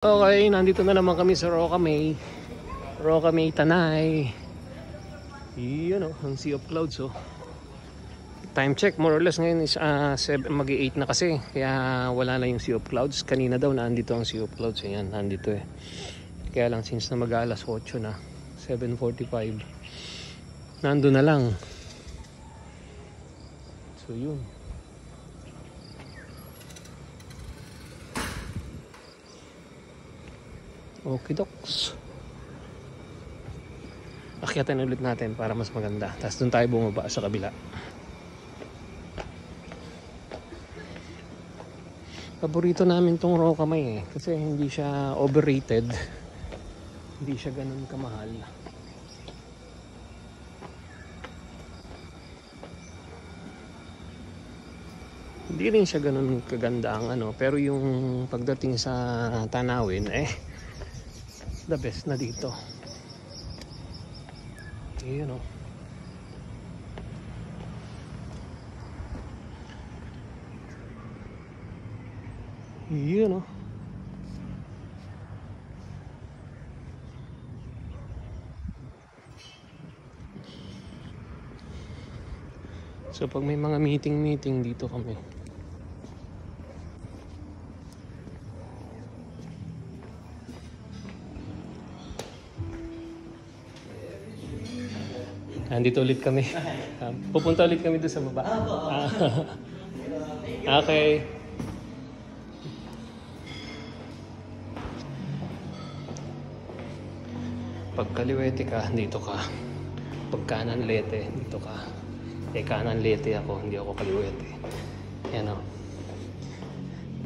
Okay, nandito na naman kami sa Roca May. Roca May Tanay. Yun o, ang Sea of Clouds o. Time check, more or less ngayon is mag-8 na kasi. Kaya wala na yung Sea of Clouds. Kanina daw nandito ang Sea of Clouds. Ayan, nandito eh. Kaya lang since na mag-alas 8 na, 7:45. Nando na lang. So yun. Okay, doks. Akyatan ulit natin para mas maganda. Tapos doon tayo bumaba sa kabila. Paborito namin tong Roca May eh. Kasi hindi siya overrated. Hindi siya ganun kamahal. Hindi rin siya ganun kaganda ang ano. Pero yung pagdating sa tanawin the best na dito. Yun o. Yun o. So pag may mga meeting dito kami. Nandito ulit kami. Pupunta ulit kami doon sa baba. Okay. Pag kaliwete ka, dito ka. Pag kanan lete, dito ka. Kanan lete ako, hindi ako kaliwete. Yan o.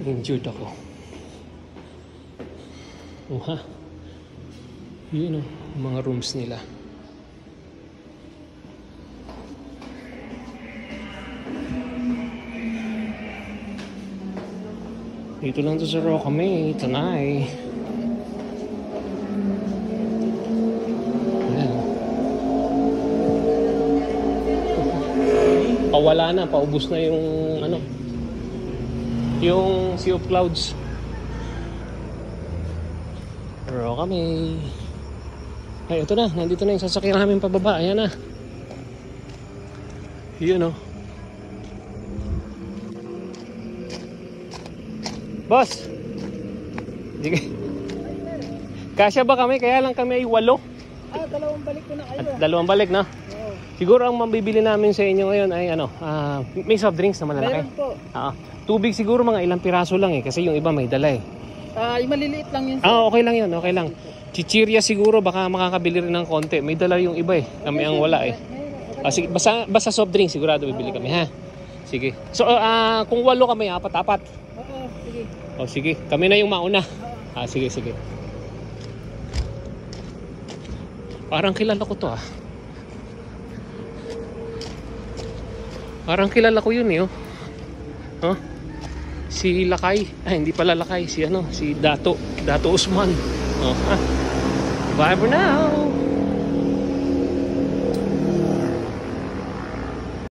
Injured ako. Yun o, mga rooms nila. Dito lang to sa Roca May, Tanay. Pawala na, paubos na yung ano, yung Sea of Clouds. Roca May. Ay, ito na, nandito na yung sasakyan namin pababa. Ayan na. Yun o. Boss, kasya ba kami? Kaya lang kami ay 8. Dalawang balik ko na kayo. Dalawang balik na? Oo. Siguro ang mabibili namin sa inyo ngayon ay ano, may soft drinks na malalaki. Meron po. Tubig siguro mga ilang piraso lang eh, kasi yung iba may dala eh. Yung maliliit lang yun. Okay lang yun, okay lang. Chichirya siguro, baka makakabili rin ng konti. May dala yung iba eh, kami ang wala eh. Sige, basta soft drink sigurado bibili kami ha. Sige. So kung 8 kami, 4-4. Oo, sige. Oh, sige. Kami na yung mauna. Sige. Parang kilala ko to Parang kilala ko yun eh. Si Lakay. Hindi pala Lakay. Si Dato Usman. Bye for now.